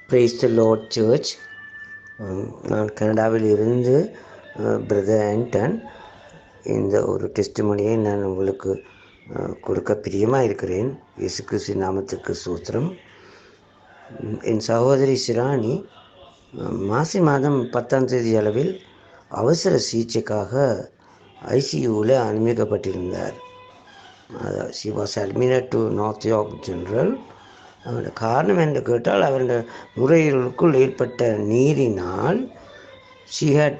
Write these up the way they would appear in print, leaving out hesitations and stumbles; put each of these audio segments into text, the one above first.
Praise the Lord search. நான் கனடாவில் இருந்து பிரதர் ஆண்டன் இந்த ஒரு டெஸ்டிமோனியை நான் உங்களுக்கு கொடுக்க பிரியமாக இருக்கிறேன். இயேசு கிறிஸ்து நாமத்திற்கு ஸ்தோத்திரம். என் சகோதரி சிராணி மாசி மாதம் 10ஆம் தேதி அளவில் அவசர சிகிச்சைக்காக ஐசியூவில் அனுமதிக்கப்பட்டிருந்தார். She was admitted to North York General. அவருடைய காரணம் என்று கேட்டால், அவருடைய நுரையீரலுக்குள் ஏற்பட்ட நீரினால் she had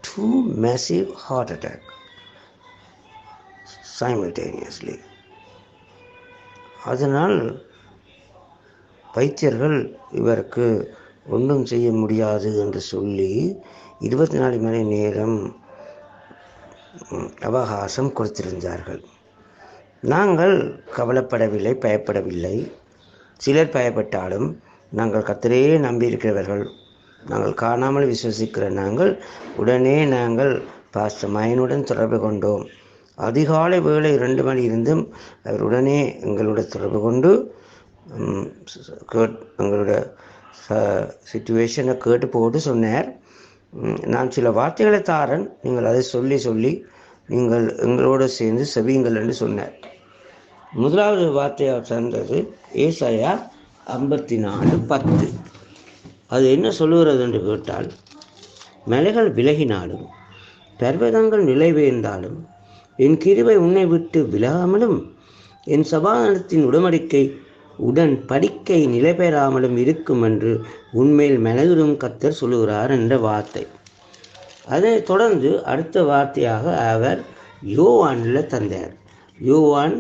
2 massive heart attack simultaneously. அதனால் வைத்தியர்கள் இவருக்கு ஒன்றும் செய்ய முடியாது என்று சொல்லி 24 மணி நேரம் அவகாசம் கொடுத்திருந்தார்கள். நாங்கள் கவலைப்படவில்லை, பயப்படவில்லை. சிலர் பயப்பட்டாலும் நாங்கள் கர்த்தரையே நம்பியிருக்கிறவர்கள், நாங்கள் காணாமல் விசுவசிக்கிற நாங்கள் பாஸ்டர் மயனுடன் தொடர்பு கொண்டோம். அதிகாலை வேளை 2 மணி இருந்தும் அவர் உடனே எங்களோட தொடர்பு கொண்டு எங்களோட சிச்சுவேஷனை கேட்டு போட்டு சொன்னார். நான் சில வார்த்தைகளை தாரன், நீங்கள் அதை சொல்லி நீங்கள் எங்களோடு சேர்ந்து செவியுங்கள் என்று சொன்னார். முதலாவது வார்த்தையாக சேர்ந்தது ஏசாயா 54:10. அது என்ன சொல்லுகிறது என்று கேட்டால், மலைகள் விலகினாலும் பர்வதங்கள் நிலைவேர்ந்தாலும் என் கிருபை உன்னை விட்டு விலகாமலும் என் சமாதானத்தின் உடன்படிக்கை நிலைபெறாமலும் இருக்கும் என்று உண்மையில் மனதுரும் கர்த்தர் சொல்லுகிறார் என்ற வார்த்தை. அதை தொடர்ந்து அடுத்த வார்த்தையாக அவர் யோவானில் தந்தார். யோவான்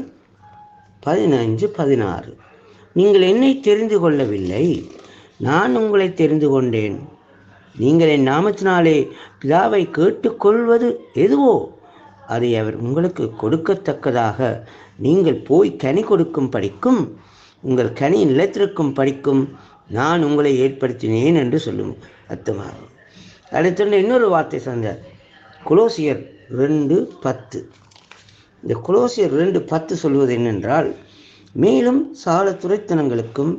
15:16. நீங்கள் என்னை தெரிந்து கொள்ளவில்லை, நான் உங்களை தெரிந்து கொண்டேன். நீங்கள் என் நாமத்தினாலே பிதாவை கேட்டுக்கொள்வது எதுவோ அதை அவர் உங்களுக்கு கொடுக்கத்தக்கதாக நீங்கள் போய் கனி கொடுக்கும் படிக்கும், உங்கள் கனி நிலைத்திருக்கும் படிக்கும் நான் உங்களை ஏற்படுத்தினேன் என்று சொல்லும் அர்த்தமாகும். அடுத்த இன்னொரு வார்த்தை சொன்னார், கொலோசியர் 2:10. இந்த கொலோசியர் 2:10 சொல்வது என்னென்றால், மேலும் சகல துரைத்தனங்களுக்கும்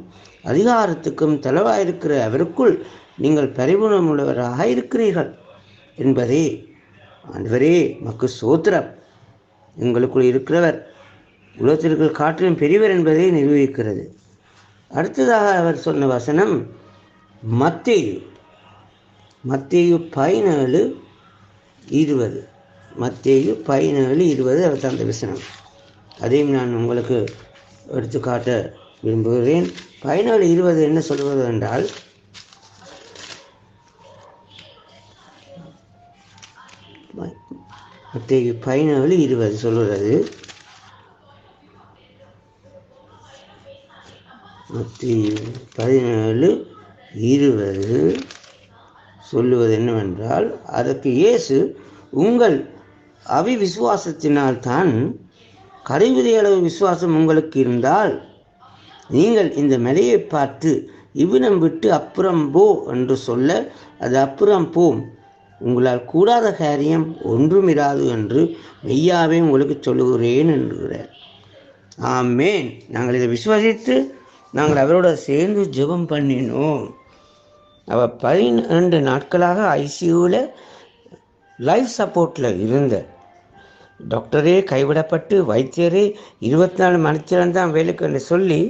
அதிகாரத்துக்கும் தலைவாயிருக்கிற அவருக்குள் நீங்கள் பரிபூர்ணமுள்ளவராக இருக்கிறீர்கள் என்பதே. ஆண்டவரே மக்கு ஸ்தோத்திரம், எங்களுக்குள் இருக்கிறவர் உலகத்திற்கு காற்றிலும் பெரியவர் என்பதை நிரூபிக்கிறது. அடுத்ததாக அவர் சொன்ன வசனம் மத்தேயு 17:20. மத்தேயு 17:20 அவர் தந்த வசனம். அதையும் நான் உங்களுக்கு எடுத்து காட்ட விரும்புகிறேன். 17:20 என்ன சொல்வது என்றால், மத்தேயு 17:20 சொல்கிறது, மத்தேயு 17:20 சொல்லுவது என்னவென்றால், அதற்கு இயேசு, உங்கள் அவிவிசுவாசத்தினால் தான், கரைவிதை அளவு விசுவாசம் உங்களுக்கு இருந்தால் நீங்கள் இந்த மலையை பார்த்து இவ்விடம் விட்டு அப்புறம் போ என்று சொல்ல அது அப்புறம் போம், உங்களால் கூடாத காரியம் ஒன்றும் இராது என்று மெய்யாவே உங்களுக்கு சொல்லுகிறேன் என்கிறார். ஆமேன். நாங்கள் இதை விசுவாசித்து நாங்கள் அவரோட சேர்ந்து ஜெபம் பண்ணினோம். அவர் 12 நாட்களாக ஐசியூவில் லைஃப் சப்போர்ட்டில் இருந்த டாக்டரே கைவிடப்பட்டு வைத்தியரே 24 மணித்திரம் தான் வேலைக்கு என்று சொல்லி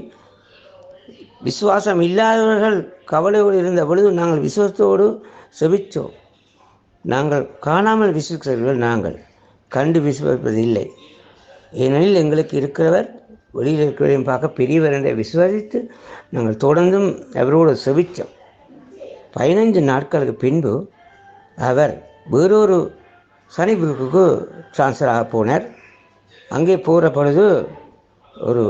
விசுவாசம் இல்லாதவர்கள் கவலையோடு இருந்த பொழுது நாங்கள் விசுவாசத்தோடு செபித்தோம். நாங்கள் காணாமல் விசுவாசிக்கிறவர்கள், நாங்கள் கண்டு விசுவாசிப்பது இல்லை. ஏனெனில் எங்களுக்கு இருக்கிறவர் வெளியில் இருக்கிறவரையும் பார்க்க பெரியவர் என்ற விசுவாசித்து நாங்கள் தொடர்ந்தும் அவரோடு செபித்தோம். 15 நாட்களுக்கு பின்பு அவர் வேறொரு சனிபுருக்கு ட்ரான்ஸ்ஃபர் ஆக போனார். அங்கே போகிற பொழுது ஒரு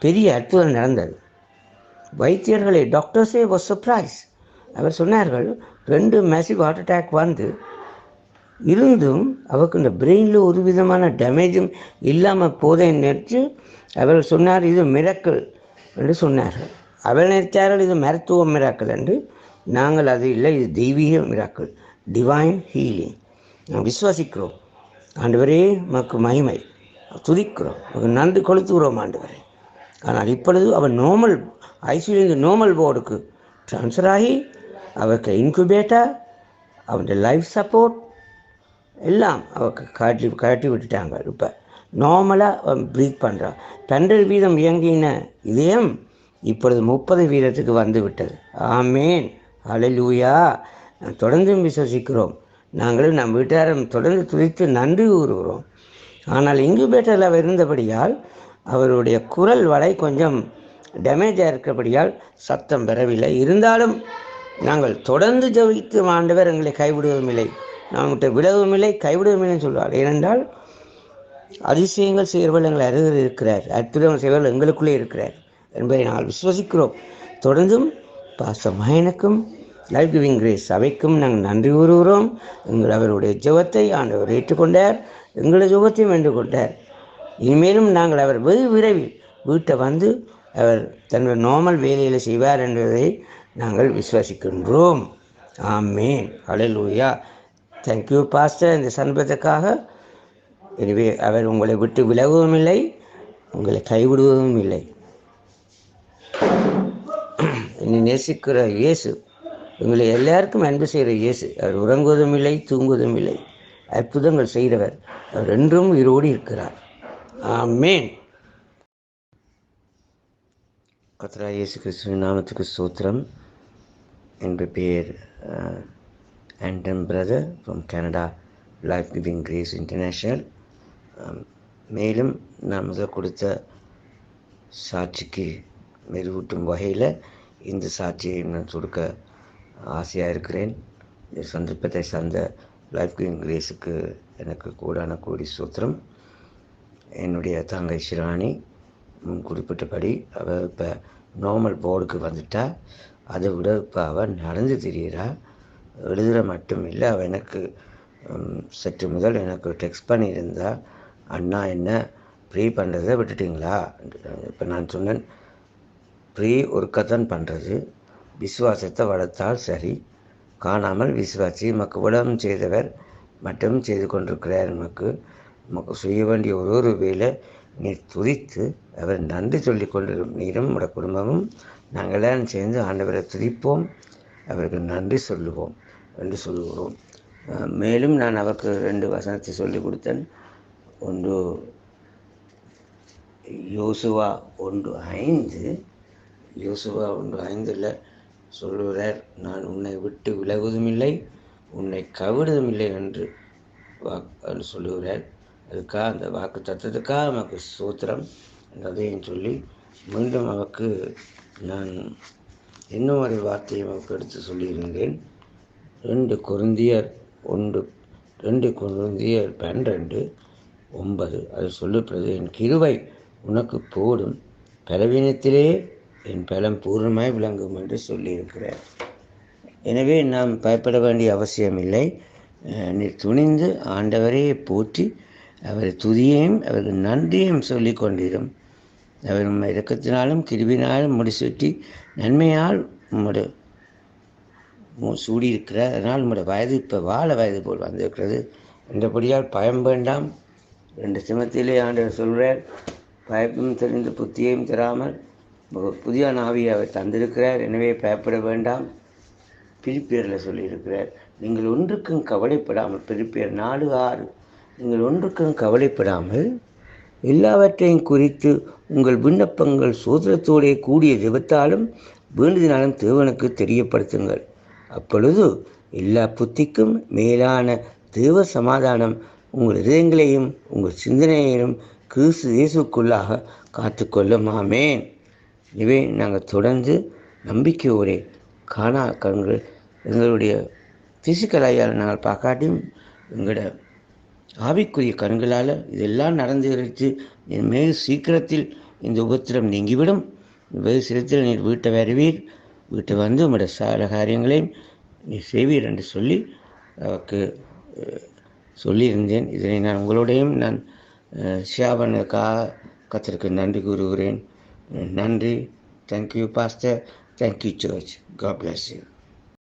பெரிய அற்புதம் நடந்தது. வைத்தியர்களே, டாக்டர்ஸே வாஸ் சர்ப்ரைஸ். அவர் சொன்னார்கள், 2 மேசிவ் ஹார்ட் அட்டாக் வந்து இருந்தும் அவருக்கு இந்த பிரெயினில் ஒரு விதமான டேமேஜும் இல்லாமல் போதை நினைச்சு அவர் சொன்னார், இது மிராக்கிள் என்று சொன்னார்கள். அவர் நினைத்தார்கள் இது மருத்துவ மிராக்கிள் என்று. நாங்கள் அது இல்லை, இது தெய்வீக மிராக்கிள், டிவைன் ஹீலிங். நாங்கள் விசுவாசிக்கிறோம். ஆண்டவரே மக்கு மகிமை, துதிக்கிறோம், நன்றி கொளுத்துகிறோம் ஆண்டவரே. ஆனால் இப்பொழுது அவர் நார்மல் ஐசியூலேருந்து நார்மல் வார்டுக்கு ட்ரான்ஸ்ஃபர் ஆகி அவருக்கு இன்குபேட்டர், அவருடைய லைஃப் சப்போர்ட் எல்லாம் அவருக்கு காட்டி விட்டுட்டாங்க. இப்போ நார்மலாக ப்ரீத் பண்ணுறான். 12% இயங்கின இதயம் இப்பொழுது 30% வந்து விட்டது. ஆமேன், ஹல்லேலூயா. தொடர்ந்தும் விசுவசிக்கிறோம். நாங்களும் நம் வீட்டாரும் தொடர்ந்து துதித்து நன்றி கூறுகிறோம். ஆனால் இன்குபேட்டரில் அவர் இருந்தபடியால் அவருடைய குரல் வளை கொஞ்சம் டேமேஜாக இருக்கிறபடியால் சத்தம் பெறவில்லை. இருந்தாலும் நாங்கள் தொடர்ந்து ஜெபித்து ஆண்டவர் எங்களை கைவிடுவதும் இல்லை, நம்மகிட்ட விடவும் இல்லை, கைவிடவும் இல்லைன்னு சொல்வார். ஏனென்றால் அதிசயங்கள் செய்கிறவர்கள் எங்களை அருகில் இருக்கிறார், அற்புதங்கள் செய்வர்கள் எங்களுக்குள்ளே இருக்கிறார் என்பதை நாங்கள் விசுவசிக்கிறோம். தொடர்ந்தும் பாஸ்டர் மகனுக்கும் லைஃப் கிவிங் கிரேஸ் சபைக்கும் நாங்கள் நன்றி கூறுகிறோம். அவருடைய ஜெபத்தை ஆண்டவர் ஏற்றுக்கொண்டார், எங்களுடைய ஜெபத்தையும் ஏற்றுக்கொண்டார். இனிமேலும் நாங்கள் அவர் வெகு விரைவில் வீட்டை வந்து அவர் தன்னுடைய நார்மல் வேலையில் செய்வார் என்பதை நாங்கள் விசுவாசிக்கின்றோம். ஆமேன், ஹல்லேலூயா. தேங்க்யூ பாஸ்டர் இந்த சந்தர்ப்பத்துக்காக. எனவே அவர் உங்களை விட்டு விலகவும் இல்லை, உங்களை கைவிடுவதும் இல்லை. என்னை நேசிக்கிற இயேசு, உங்களை எல்லாருக்கும் அன்பு செய்கிற இயேசு, அவர் உறங்குவதும் இல்லை, தூங்குவதும் இல்லை, அற்புதங்கள் செய்கிறவர். அவர் என்றும் உயிரோடு இருக்கிறார். ஆமேன். கர்த்தராகிய இயேசு கிறிஸ்துவின் நாமத்துக்கு ஸ்தோத்திரம். என் பேர் Anton brother from Canada, life giving grace international. மேலும் நான் முதல் கொடுத்த சாட்சிக்கு மெருகூட்டும் வகையில் இந்த சாட்சியை நான் கொடுக்க ஆசையாக இருக்கிறேன். இந்த சந்தர்ப்பத்தை சார்ந்த லைஃப் கிவிங் கிரேஸுக்கு எனக்கு கூடான கோடி ஸ்தோத்திரம். என்னுடைய தங்கை ஷிராணி குறிப்பிட்டபடி அவள் இப்போ நார்மல் போர்டுக்கு வந்துட்டா. அதை விட இப்போ அவள் நடந்து திரிகிறா. எழுதுகிற மட்டும் இல்லை, அவள் எனக்கு சற்று முதல் எனக்கு டெக்ஸ்ட் பண்ணியிருந்தா, அண்ணா என்ன ப்ரீ பண்ணுறதை விட்டுட்டிங்களா? இப்போ நான் சொன்னேன், ப்ரீ ஒருக்கத்தான் பண்ணுறது, விசுவாசத்தை வளர்த்தால் சரி. காணாமல் விசுவாசி நமக்கு உலகம் செய்தவர் மட்டும் செய்து கொண்டிருக்கிறார். நமக்கு செய்ய வேண்டிய ஒரு வேலை நீர் துதித்து அவர் நன்றி சொல்லி கொண்டிருக்கும். நீரும் உடைய குடும்பமும் நாங்களாம் சேர்ந்து ஆண்டவரை துதிப்போம், அவருக்கு நன்றி சொல்லுவோம் என்று சொல்லுகிறோம். மேலும் நான் அவருக்கு 2 வசனத்தை சொல்லி கொடுத்தேன். ஒன்று யோசுவா 1:5. யோசுவா 1:5 சொல்லுகிறார், நான் உன்னை விட்டு விலகுவதும் இல்லை, உன்னை கவிடுவதும் இல்லை என்று சொல்லுகிறார். அதுக்காக அந்த வாக்கு தத்துவத்துக்காக நமக்கு ஸ்தோத்திரம் அதையும் சொல்லி மீண்டும் அவருக்கு நான் இன்னும் ஒரு வார்த்தையை அவருக்கு எடுத்து சொல்லியிருந்தேன். 2 கொரிந்தியர் 12:9 அது சொல்லுகிறது, என் கிருபை உனக்கு போடும், பலவீனத்திலே என் பலம் பூர்ணமாய் விளங்கும் என்று சொல்லியிருக்கிறார். எனவே நாம் பயப்பட வேண்டிய அவசியமில்லை. நீ துணிந்து ஆண்டவரையே போற்றி அவரை துதியையும் அவருக்கு நன்றியும் சொல்லி கொண்டிரும். அவர் உண்மை இரக்கத்தினாலும் கிருபினாலும் முடிசூட்டி நன்மையால் உம்முடைய சூடியிருக்கிறார். அதனால் உம்முடைய வயது இப்போ வாழ வயது போல் வந்திருக்கிறது என்றபடியால் பயம் வேண்டாம். 2 சிமத்திலே ஆண்டவர் சொல்கிறார், பயப்பும் தெரிந்து புத்தியையும் தராமல் புதிய ஆவியை அவர் தந்திருக்கிறார், எனவே பயப்பட வேண்டாம். பிலிப்பியரில் சொல்லியிருக்கிறார், நீங்கள் ஒன்றுக்கும் கவலைப்படாமல், பிலிப்பியர் 4:6, நீங்கள் ஒன்றுக்கும் கவலைப்படாமல் எல்லாவற்றையும் குறித்து உங்கள் விண்ணப்பங்கள் சோதரத்தோடைய கூடிய ஜெபத்தாலும் வேண்டுதலாலும் தேவனுக்கு தெரியப்படுத்துங்கள். அப்பொழுது எல்லா புத்திக்கும் மேலான தேவ சமாதானம் உங்கள் இதயங்களையும் உங்கள் சிந்தனையையும் கிறிஸ்து இயேசுக்குள்ளாக காத்துக்கொள்ளும். ஆமேன். இவை நாங்கள் தொடர்ந்து நம்பிக்கையோட கண்கள் எங்களுடைய பிசிக்கல் ஐயால் நாங்கள் பார்க்காட்டியும் எங்களோட ஆவிக்குரிய கண்களால் இதெல்லாம் நடந்துருச்சு. மிக சீக்கிரத்தில் இந்த உபத்திரம் நீங்கிவிடும். வெகு சீக்கிரத்தில் நீர் வீட்டை வருவீர், வீட்டை வந்து உங்களுடைய சால காரியங்களையும் நீ செய்வீர் என்று சொல்லி அவருக்கு சொல்லியிருந்தேன். இதனை நான் உங்களோடையும் நான் ஷியாபனுக்காக கர்த்தருக்கு நன்றி கூறுகிறேன். நன்றி. Thank you pastor. Thank you church. God bless you.